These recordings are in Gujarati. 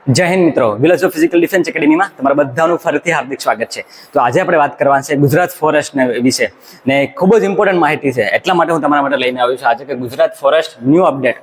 જય હિન્દ મિત્રો, વિલેજ ઓફ ફિઝિકલ ડિફેન્સ એકેડેમીમાં તમારા બધાનું ફરીથી હાર્દિક સ્વાગત છે. તો આજે આપણે વાત કરવાની છે ગુજરાત ફોરેસ્ટ વિશે ને ખૂબ જ ઇમ્પોર્ટન્ટ માહિતી છે. એટલા માટે હું તમારા માટે લઈને આવ્યો છું આજે કે ગુજરાત ફોરેસ્ટ ન્યૂ અપડેટ.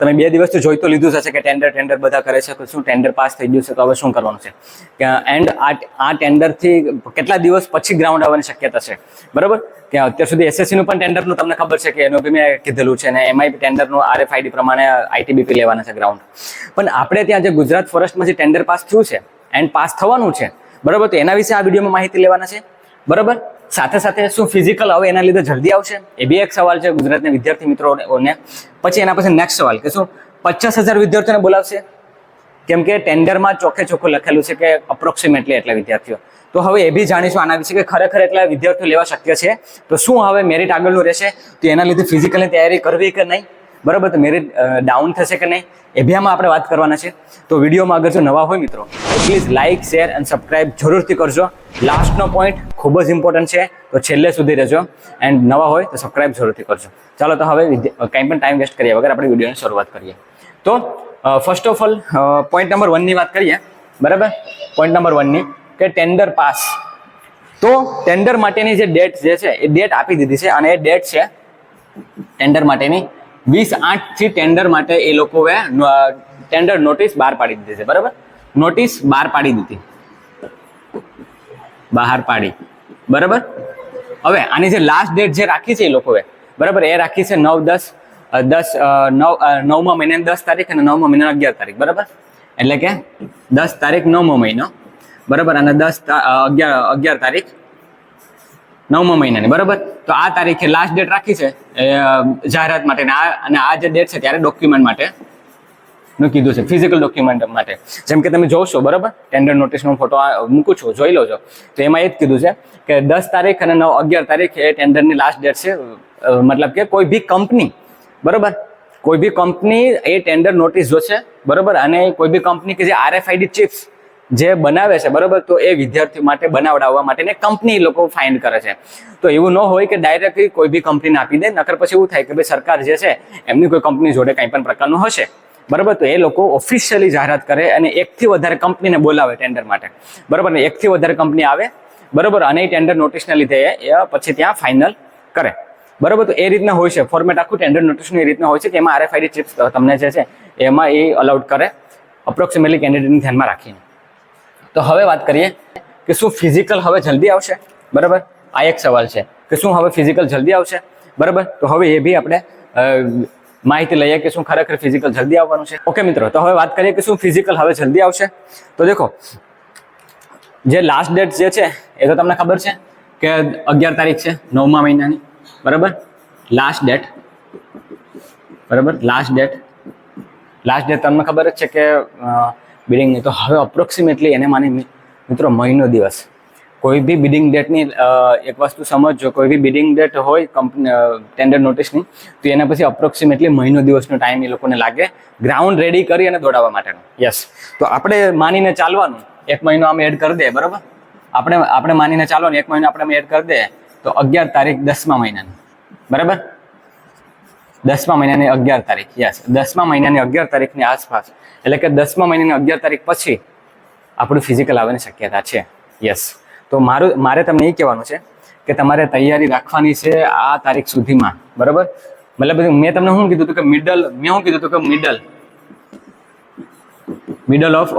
તમે 2 દિવસથી જોઈ તો લીધું હશે કે ટેન્ડર બધા કરે છે, શું ટેન્ડર પાસ થઈ ગયું છે, તો હવે શું કરવાનું છે એન્ડ આ ટેન્ડરથી કેટલા દિવસ પછી ગ્રાઉન્ડ આવવાની શક્યતા છે, બરાબર? કે અત્યાર સુધી એસએસસીનું પણ ટેન્ડરનું તમને ખબર છે કે એનું બી મેં કીધેલું છે, અને એમાંય ટેન્ડરનું RFID પ્રમાણે આઈટીબીપી લેવાના છે ગ્રાઉન્ડ. પણ આપણે ત્યાં જે ગુજરાત ફોરેસ્ટમાં જે ટેન્ડર પાસ થયું છે એન્ડ પાસ થવાનું છે, બરાબર, તો એના વિશે આ વિડીયોમાં માહિતી લેવાના છે, બરાબર. સાથે સાથે શું ફિઝિકલ હવે એના લીધે જલ્દી આવશે, એ બી એક સવાલ છે ગુજરાતના વિદ્યાર્થી મિત્રોને. પછી એના પછી નેક્સ્ટ સવાલ કે શું 50,000 વિદ્યાર્થીઓને બોલાવશે? કેમ કે ટેન્ડરમાં ચોખ્ખે ચોખ્ખું લખેલું છે કે અપ્રોક્સિમેટલી એટલા વિદ્યાર્થીઓ. તો હવે એ બી જાણીશું આના વિશે કે ખરેખર એટલા વિદ્યાર્થીઓ લેવા શક્ય છે. તો શું હવે મેરિટ આગળનું રહેશે, તો એના લીધે ફિઝિકલની તૈયારી કરવી કે નહીં, બરાબર, તો મેરિટ ડાઉન થશે કે નહીં, એ બી આમાં આપણે વાત કરવાના છે. તો વિડીયોમાં અગર જો નવા હોય મિત્રો તો પ્લીઝ લાઇક, શેર અને સબસ્ક્રાઇબ જરૂરથી કરજો. લાસ્ટનો પોઈન્ટ ખૂબ જ ઇમ્પોર્ટન્ટ છે, તો છેલ્લે સુધી રહેજો. એન્ડ નવા હોય તો સબસ્ક્રાઇબ જરૂરથી કરજો. ચાલો તો હવે કંઈ પણ ટાઈમ વેસ્ટ કર્યા વગર આપણે વિડીયોની શરૂઆત કરીએ. તો first of all point number 1ની વાત કરીએ, બરાબર. પોઈન્ટ નંબર 1ની કે ટેન્ડર પાસ. તો ટેન્ડર માટેની જે ડેટ જે છે એ ડેટ આપી દીધી છે, અને એ ડેટ છે ટેન્ડર માટેની 20/8 ટેન્ડર માટે એ લોકોએ ટેન્ડર નોટિસ બહાર પાડી દીધી છે, બરાબર. નોટિસ બહાર પાડી દીધી, બહાર પાડી, બરાબર. હવે આની જે લાસ્ટ ડેટ જે રાખી છે એ લોકોએ, બરાબર, એ રાખી છે 9/10 મહિનાની 10 તારીખ અને 9મા મહિનાની 11 તારીખ, બરાબર. એટલે કે 10 તારીખ 9મો મહિનો, બરાબર, અને 11 તારીખ 9મા મહિનાની, બરાબર. તો આ તારીખે લાસ્ટ ડેટ રાખી છે જાહેરાત માટે, અને આ જે ડેટ છે ત્યારે ડોક્યુમેન્ટ માટે નું કીધું છે, ફિઝિકલ ડોક્યુમેન્ટ માટે. જેમ કે તમે જોશો, બરાબર, ટેન્ડર નોટિસનો ફોટો મૂકું છું, જોઈ લો છો. તો એમાં એ જ કીધું છે કે 10 તારીખ અને 11 તારીખ એ ટેન્ડરની લાસ્ટ ડેટ છે. મતલબ કે કોઈ બી કંપની, બરાબર, કોઈ બી કંપની એ ટેન્ડર નોટિસ જોશે, બરાબર, અને કોઈ બી કંપની કે જે RFID ચિપ્સ જે બનાવે છે, બરાબર, તો એ વિદ્યાર્થીઓ માટે બનાવડાવવા માટે કંપની લોકો ફાઇન્ડ કરે છે. તો એવું ન હોય કે ડાયરેક્ટલી કોઈ બી કંપનીને આપી દે, નકર પછી એવું થાય કે ભાઈ સરકાર જે છે એમની કોઈ કંપની જોડે કંઈ પણ પ્રકારનું હશે, બરાબર. તો એ લોકો ઓફિશિયલી જાહેરાત કરે અને 1થી વધારે કંપનીને બોલાવે ટેન્ડર માટે, બરાબર, ને 1થી વધારે કંપની આવે, બરાબર, અને એ ટેન્ડર નોટિસને લીધે એ પછી ત્યાં ફાઇનલ કરે, બરાબર. તો એ રીતના હોય છે ફોર્મેટ, આખું ટેન્ડર નોટિસનું એ રીતના હોય છે કે એમાં RFID ચિપ્સ તમને જે છે એમાં એ અલાઉડ કરે અપ્રોક્સિમેટલી કેન્ડિડેટને ધ્યાનમાં રાખીને. તો હવે વાત કરીએ કે શું ફિઝિકલ હવે જલ્દી આવશે, બરાબર. આ એક સવાલ છે કે શું હવે ફિઝિકલ જલ્દી આવશે, બરાબર. તો હવે એ બી આપણે માહિતી લઈએ કે શું ખરેખર ફિઝિકલ જલ્દી આવવાનું છે. ઓકે મિત્રો, તો હવે વાત કરીએ કે શું ફિઝિકલ હવે જલ્દી આવશે. તો દેખો, જે લાસ્ટ ડેટ જે છે એ તો તમને ખબર છે કે 11 તારીખ છે 9મા મહિનાની, બરાબર. લાસ્ટ ડેટ, બરાબર, લાસ્ટ ડેટ તમને ખબર જ છે કે બિડિંગની. તો હવે અપ્રોક્સિમેટલી એને માની મિત્રો મહિનો દિવસ, કોઈ બી બિડિંગ ડેટની એક વસ્તુ સમજજો, કોઈ બી બિડિંગ ડેટ હોય કંપની ટેન્ડર નોટિસની, તો એના પછી અપ્રોક્સિમેટલી મહિનો દિવસનો ટાઈમ એ લોકોને લાગે ગ્રાઉન્ડ રેડી કરી અને દોડાવવા માટેનો. યસ, તો આપણે માનીને ચાલવાનું 1 મહિનો આમ એડ કરી દે, બરાબર. આપણે માનીને ચાલવાનું 1 મહિનો આપણે એડ કરી દે તો 11 તારીખ 10મા મહિનાની, બરાબર, 10મા મહિનાની 11 તારીખ. યસ, 10મા મહિનાની 11 તારીખની આસપાસ, એટલે કે 10મા મહિનાની 11 તારીખ પછી આપણું ફિઝિકલ આવવાની શક્યતા છે. યસ, તો મારે તમને એ કહેવાનું છે કે તમારે તૈયારી રાખવાની છે આ તારીખ સુધીમાં, બરાબર. મતલબ મેં તમને શું કીધું હતું કે મિડલ ઓફ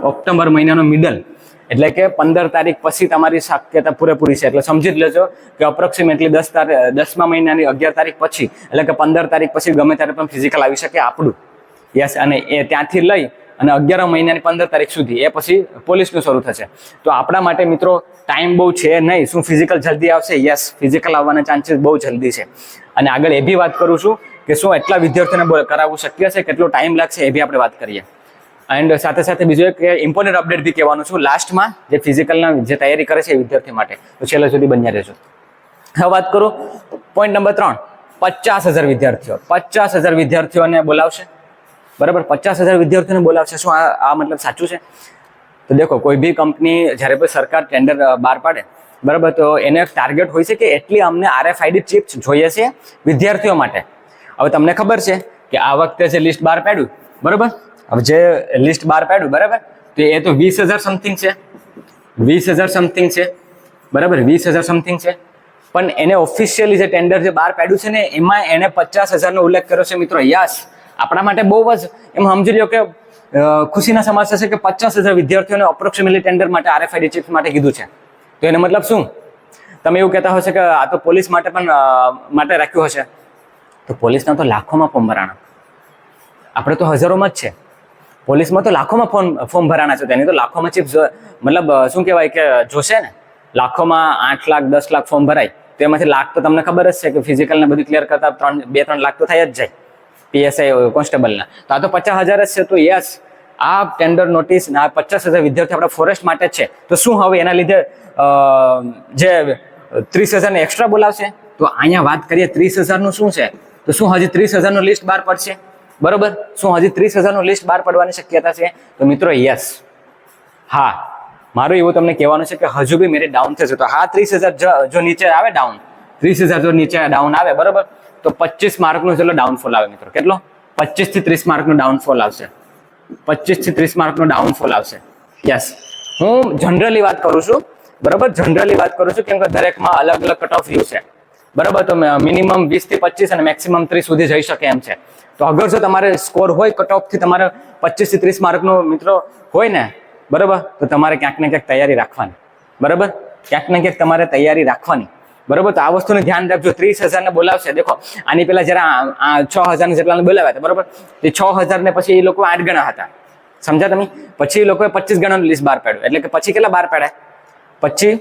ઓક્ટોબર મહિનાનો મિડલ, એટલે કે 15 તારીખ પછી તમારી શક્યતા પૂરેપૂરી છે. એટલે સમજી જ લેજો કે અપ્રોક્સિમેટલી 10મા મહિનાની 11 તારીખ પછી, એટલે કે 15 તારીખ પછી ગમે ત્યારે પણ ફિઝિકલ આવી શકે આપણું. યસ, અને એ ત્યાંથી લઈ અને 11મા મહિનાની 15 તારીખ સુધી એ પછી પોલીસનું શરૂ થશે. તો આપણા માટે મિત્રો ટાઈમ બહુ છે નહીં. શું ફિઝિકલ જલ્દી આવશે? યસ, ફિઝિકલ આવવાના ચાન્સીસ બહુ જલ્દી છે. અને આગળ એ બી વાત કરું છું કે શું એટલા વિદ્યાર્થીઓને કરાવવું શક્ય છે, કેટલો ટાઈમ લાગશે, એ બી આપણે વાત કરીએ. એન્ડ સાથે સાથે બીજું એક ઇમ્પોર્ટન્ટ અપડેટ બી કહેવાનું છું લાસ્ટમાં, જે ફિઝિકલના જે તૈયારી કરે છે એ વિદ્યાર્થી માટે, તો છેલ્લે સુધી બન્યા રહેજો. હવે વાત કરું પોઈન્ટ નંબર 3, 50,000 વિદ્યાર્થીઓને બોલાવશે, બરાબર. 50,000 વિદ્યાર્થીઓને બોલાવશે. શું આ મતલબ સાચું છે? તો દેખો, કોઈ બી કંપની જ્યારે પણ સરકાર ટેન્ડર બહાર પાડે, બરાબર, તો એને એક ટાર્ગેટ હોય છે કે એટલી અમને RFID ચિપ્સ જોઈએ છે વિદ્યાર્થીઓ માટે. હવે તમને ખબર છે કે આ વખતે જે લિસ્ટ બહાર પાડ્યું બરોબર. હવે જે લિસ્ટ બહાર પાડ્યું બરાબર, તો એ તો 20,000 સમથિંગ છે, 20,000 સમથિંગ છે બરાબર, 20,000 સમથિંગ છે. પણ એને ઓફિશિયલી જે ટેન્ડર જે બહાર પાડ્યું છે ને એમાં એને 50,000 નો ઉલ્લેખ કર્યો છે મિત્રો. યસ, આપણા માટે બહુ જ એમ સમજી લો કે ખુશીના સમાચાર છે કે 50,000 વિદ્યાર્થીઓને અપ્રોક્સિમેટલી ટેન્ડર માટે RFID ચિપ્સ માટે કીધું છે. તો એનો મતલબ શું? તમે એવું કહેતા હશે કે આ તો પોલીસ માટે પણ માટે રાખ્યું હશે. તો પોલીસના તો લાખોમાં ફોર્મ ભરાણા, આપણે તો હજારોમાં જ છે. પોલીસમાં તો લાખોમાં ફોર્મ ભરાણા છે, તેની તો લાખોમાં ચિપ્સ મતલબ શું કહેવાય કે જોશે ને, લાખોમાં 8 લાખ 10 લાખ ફોર્મ ભરાય, તો એમાંથી લાખ તો તમને ખબર જ છે કે ફિઝિકલ ને બધું ક્લિયર કરતા 2-3 લાખ તો થઈ જ જાય PSI કોન્સ્ટેબલના. તો આ તો 50,000 જ છે. તો યસ, આ ટેન્ડર નોટિસ આ 50,000 વિદ્યાર્થી આપણા ફોરેસ્ટ માટે જ છે. તો શું હવે એના લીધે જે 30,000 ને એક્સ્ટ્રા બોલાવશે? તો અહીંયા વાત કરીએ 30,000 નું શું છે, તો શું હજી 30,000 નું લિસ્ટ બહાર પડશે? બરોબર, શું હજી 30,000 નું લિસ્ટ બહાર પડવાની શક્યતા છે? તો મિત્રો યસ, હા, મારું એવું તમને કહેવાનું છે કે હજુ બી મેરિટ ડાઉન થશે. તો હા, 30,000 જો નીચે આવે ડાઉન, 30,000 જો નીચે ડાઉન આવે બરોબર, તો 25 માર્કનો જેટલો ડાઉનફોલ આવે મિત્રો. કેટલો? 25 થી 30 માર્કનો ડાઉનફોલ આવશે, 25 થી 30 માર્કનો ડાઉનફોલ આવશે. યસ, હું જનરલી વાત કરું છું બરોબર, જનરલી વાત કરું છું, કેમ કે દરેકમાં અલગ અલગ કટ ઓફ વ્યૂ છે બરોબર. તો મિનિમમ 20 થી 25 અને મેક્સિમમ 30 સુધી જઈ શકે એમ છે. તો અગર જો તમારે સ્કોર હોય કટ ઓફ થી તમારે 25 થી 30 માર્કનો મિત્રો હોય ને બરોબર, તો તમારે ક્યાંક ને ક્યાંક તૈયારી રાખવાની બરોબર, ક્યાંક ને ક્યાંક તમારે તૈયારી રાખવાની બરોબર. તો આ વસ્તુનું ધ્યાન રાખજો. 30,000 ને બોલાવશે, દેખો આની પેલા જરા 6,000 જેટલા બોલાવ્યા હતા બરોબર, તે 6,000 ને પછી એ લોકો 8 ગણા હતા, સમજ્યા તમે? પછી એ લોકોએ 25 ગણાનું લિસ્ટ બહાર પાડ્યું, એટલે કે પછી કેટલા બહાર પાડ્યા? પછી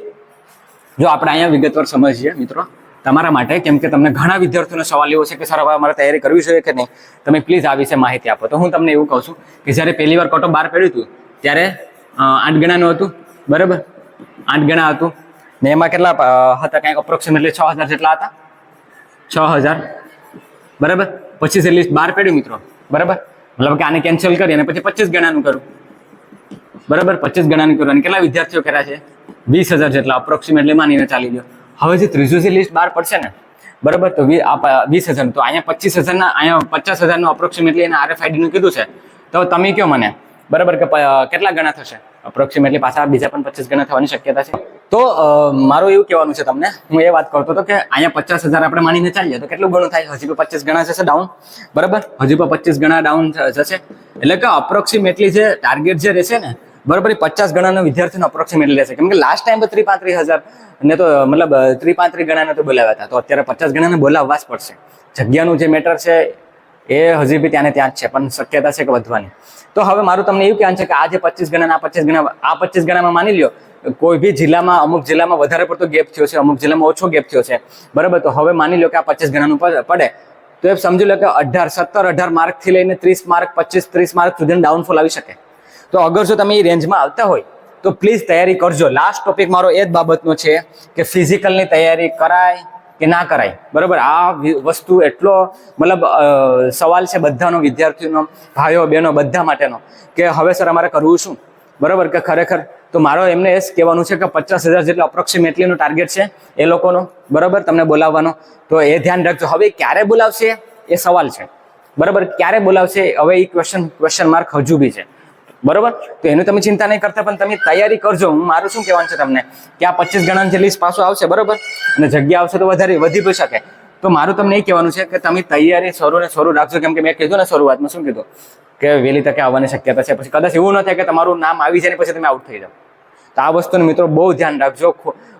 જો આપણે અહીંયા વિગતવાર સમજીએ મિત્રો તમારા માટે, કેમ કે તમને ઘણા વિદ્યાર્થીઓનો સવાલ એવો છે કે સર હવે અમારે તૈયારી કરવી જોઈએ કે નહીં, તમે પ્લીઝ આ વિશે માહિતી આપો. તો હું તમને એવું કહું છું કે જ્યારે પહેલી વાર કટ ઓફ બહાર પાડ્યું હતું ત્યારે 8 ગણાનું હતું બરાબર, 8 ગણા હતું ને એમાં કેટલા હતા? કંઈક અપ્રોક્સિમેટલી 6,000 જેટલા હતા, 6,000 બરાબર. પછી જે લિસ્ટ બહાર પાડ્યું મિત્રો બરાબર, મતલબ કે આને કેન્સલ કરી અને પછી 25 ગણાનું કરું બરાબર, 25 ગણાનું કરું અને કેટલા વિદ્યાર્થીઓ કર્યા છે? 20,000 જેટલા અપ્રોક્સિમેટલી માનીને ચાલી ગયો. હવે જે ત્રીજું જે લિસ્ટ બહાર પડશે ને બરાબર, તો 20,000, તો અહીંયા 25,000 ના અહીંયા 50,000 નું અપ્રોક્સિમેટલી એને RFID નું કીધું છે. તો તમે કયો મને બરાબર કે કેટલા ગણા થશે? અપ્રોક્સિમેટલી પાછા બીજા પણ 25 ગણા થવાની શક્યતા છે. તો મારું એવું કહેવાનું છે તમને, હું એ વાત કરતો હતો કે અહીંયા 50,000 આપણે માનીને ચાલીએ તો કેટલું ગણું થાય? હજી પણ 25 ગણા જશે ડાઉન બરાબર, હજી પણ 25 ગણા ડાઉન જશે. એટલે કે અપ્રોક્સિમેટલી જે ટાર્ગેટ જે રહેશે ને બરાબર, એ 50 ગણાનો વિદ્યાર્થીનો અપ્રોક્સિમેટલી રહેશે. કેમ કે લાસ્ટ ટાઈમ તો 30-35,000 ને તો મતલબ 30-35 ગણાને તો બોલાવ્યા હતા, તો અત્યારે 50 ગણાને બોલાવવા જ પડશે. જગ્યાનું જે મેટર છે એ હજી બી ત્યાં ને ત્યાં જ છે, પણ શક્યતા છે કે વધવાની. તો હવે મારું તમને એવું કહેવાનું છે કે આ જે 25 ગણા, આ 25 ગણામાં માની લ્યો કોઈ બી જિલ્લામાં, અમુક જિલ્લામાં વધારે પડતો ગેપ થયો છે, અમુક જિલ્લામાં ઓછો ગેપ થયો છે બરાબર. તો હવે માની લો કે આ 25 ગણાનું પડે તો એ સમજી લો કે 17-18 માર્ક થી લઈને 30 માર્ક, 25-30 માર્ક સુધીનું ડાઉનફોલ આવી શકે. તો અગર જો તમે એ રેન્જમાં આવતા હોય તો પ્લીઝ તૈયારી કરજો. લાસ્ટ ટોપિક મારો એ જ બાબતનો છે કે ફિઝિકલની તૈયારી કરાય કે ના કરાય બરાબર. આ વસ્તુ એટલો મતલબ સવાલ છે બધાનો, વિદ્યાર્થીઓનો, ભાઈઓ બહેનો બધા માટેનો, કે હવે સર અમારે કરવું શું બરાબર. કે ખરેખર તો મારો એમને એ જ કહેવાનું છે કે 50,000 જેટલો અપ્રોક્સિમેટલીનો ટાર્ગેટ છે એ લોકોનો બરાબર, તમને બોલાવવાનો. તો એ ધ્યાન રાખજો. હવે ક્યારે બોલાવશે એ સવાલ છે બરાબર, ક્યારે બોલાવશે હવે એ ક્વેશ્ચન માર્ક હજુ બી છે બરોબર. તો એનું તમે ચિંતા નહીં કરતા, પણ તમે તૈયારી કરજો. હું મારું શું કહેવાનું છે તમને કે આ 25 ગણાનું જે લિસ્ટ પાછું આવશે બરોબર, અને જગ્યા આવશે તો વધી પણ શકે. તો મારું તમને એ કહેવાનું છે કે તમે તૈયારી શરૂ રાખજો. કેમ કે મેં કીધું ને શરૂઆતમાં શું કીધું કે વહેલી તકે આવવાની શક્યતા છે. પછી કદાચ એવું ન થાય કે તમારું નામ આવી જાય ને પછી તમે આઉટ થઈ જાઓ. તો આ વસ્તુનું મિત્રો બહુ ધ્યાન રાખજો,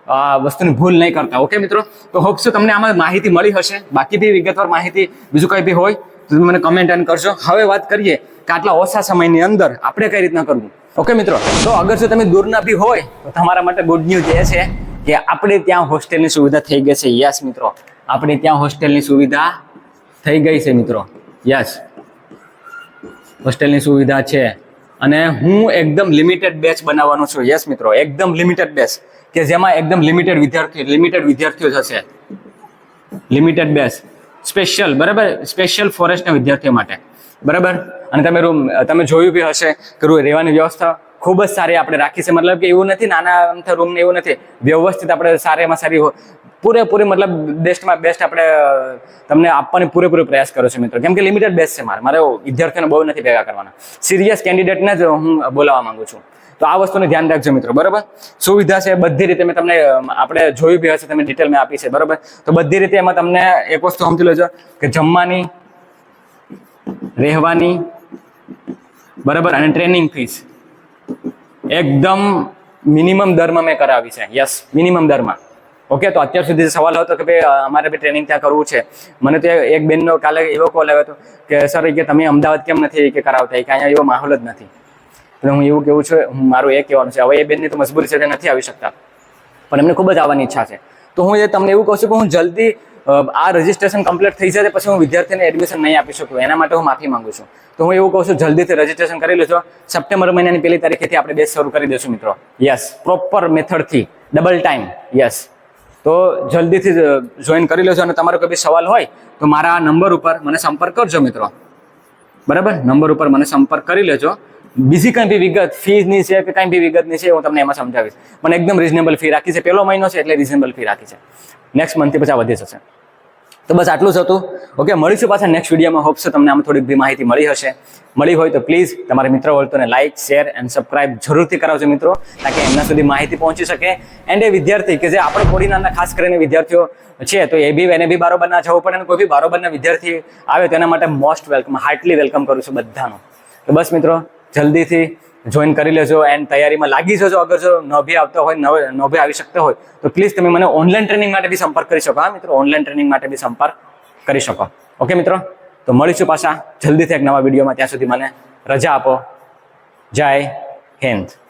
આ વસ્તુની ભૂલ નહીં કરતા. ઓકે મિત્રો, તો હોપ છો તમને આમાં માહિતી મળી હશે. બાકી બી વિગતવાર માહિતી બીજું કંઈ બી હોય તો તમે મને કમેન્ટ કરજો. હવે વાત કરીએ કે આટલા ઓછા સમયની અંદર આપણે કઈ રીતના કરવું. ઓકે મિત્રો, તો અગર જો તમે દૂરના બી હોય તો તમારા માટે ગુડ ન્યૂઝ એ છે કે આપણે ત્યાં હોસ્ટેલની સુવિધા થઈ ગઈ છે. યસ મિત્રો, આપણે ત્યાં હોસ્ટેલની સુવિધા થઈ ગઈ છે મિત્રો. યસ, હોસ્ટેલની સુવિધા છે અને હું એકદમ લિમિટેડ બેચ બનાવવાનો છું. યસ મિત્રો, એકદમ લિમિટેડ બેચ કે જેમાં એકદમ લિમિટેડ વિદ્યાર્થીઓ જશે. લિમિટેડ બેચ સ્પેશિયલ બરાબર, સ્પેશિયલ ફોરેસ્ટના વિદ્યાર્થીઓ માટે બરાબર. અને તમે જોયું બી હશે કે રહેવાની વ્યવસ્થા ખૂબ જ સારી આપણે રાખી છે, મતલબ કે એવું નથી નાના અમથા રૂમ ને એવું નથી, વ્યવસ્થિત આપણે સારામાં સારી પૂરેપૂરી મતલબ બેસ્ટમાં બેસ્ટ આપણે તમને આપવાની પૂરેપૂરો પ્રયાસ કરો છો મિત્રો, કેમ કે લિમિટેડ બેસ્ટ છે મારે વિદ્યાર્થીઓને બહુ નથી ભેગા કરવાના, સિરિયસ કેન્ડિડેટને જ હું બોલાવવા માંગુ છું. તો આ વસ્તુને ધ્યાન રાખજો મિત્રો, બરાબર. સુવિધા છે બધી રીતે મેં તમને આપણે જોયું બી હશે, તમે ડિટેલ મેં આપી છે, બરાબર. તો બધી રીતે એમાં તમને એક વસ્તુ સમજી લેજો કે જમવાની, રહેવાની, બરાબર, અને ટ્રેનિંગ ફીસ એકદમ મિનિમમ દરમાં મેં કરાવી છે. યસ, મિનિમમ દરમાં. ઓકે, તો અત્યાર સુધી સવાલ હતો કે ભાઈ અમારે બી ટ્રેનિંગ ત્યાં કરવું છે, મને તો એક બેનનો કાલે એવો કોલ આવ્યો હતો કે સર કે તમે અમદાવાદ કેમ નથી કે કરાવતા, કે અહીંયા એવો માહોલ જ નથી. એટલે હું એવું કેવું છું, મારું એ કહેવાનું છે. હવે એ બેનની તો મજબૂરી છે, નથી આવી શકતા, પણ એમને ખૂબ જ આવવાની ઈચ્છા છે. તો હું એ તમને એવું કહું છું કે હું જલ્દી આ રજીસ્ટ્રેશન કમ્પ્લીટ થઈ જાય પછી હું વિદ્યાર્થીને એડમિશન નહીં આપી શકું, એના માટે હું માફી માંગુ છું. તો હું એવું કહું છું જલ્દીથી રજીસ્ટ્રેશન કરી લેજો. સપ્ટેમ્બર મહિનાની 1લી તારીખેથી આપણે બેચ શરૂ કરી દઈશું મિત્રો. યસ, પ્રોપર મેથડથી, ડબલ ટાઈમ. યસ, તો જલ્દીથી જોઈન કરી લેજો. અને તમારો કોઈ બી સવાલ હોય તો મારા નંબર ઉપર મને સંપર્ક કરજો મિત્રો, બરાબર. નંબર ઉપર મને સંપર્ક કરી લેજો. બીજી કંઈ બી વિગત ફીની છે કે કંઈ બી વિગતની છે હું તમને એમાં સમજાવીશ, પણ એકદમ રિઝનેબલ ફી રાખી છે. પહેલો મહિનો છે એટલે રિઝનેબલ ફી રાખી છે. નેક્સ્ટ મંથથી પછી આ વધી જશે. તો બસ આટલું જ હતું. ઓકે, મળીશું પાછા નેક્સ્ટ વિડીયોમાં. હોપ છે તમને આમાં થોડીક બી માહિતી મળી હશે. મળી હોય તો પ્લીઝ તમારા મિત્રો હોય તો લાઇક, શેર એન્ડ સબસ્ક્રાઇબ જરૂરથી કરાવજો મિત્રો, તાકે એમના સુધી માહિતી પહોંચી શકે. એન્ડ એ વિદ્યાર્થી કે જે આપણે કોડીનારના ખાસ કરીને વિદ્યાર્થીઓ છે, તો એને બી બારોબર ના જવું પડે, અને કોઈ બી બારોબરના વિદ્યાર્થી આવે તો એના માટે મોસ્ટ વેલકમ, હાર્ટલી વેલકમ કરું છું બધાનું. તો બસ મિત્રો, જલ્દીથી જોઈન કરી લેજો એન્ડ તૈયારીમાં લાગી જજો. અગર જો ન બી આવતો હોય, ન બી આવી શકતો હોય તો પ્લીઝ તમે મને ઓનલાઈન ટ્રેનિંગ માટે બી સંપર્ક કરી શકો. હા મિત્રો, ઓનલાઈન ટ્રેનિંગ માટે બી સંપર્ક કરી શકો. ઓકે મિત્રો, તો મળીશું પાછા જલ્દીથી એક નવા વિડીયોમાં. ત્યાં સુધી મને રજા આપો. જય હિન્દ.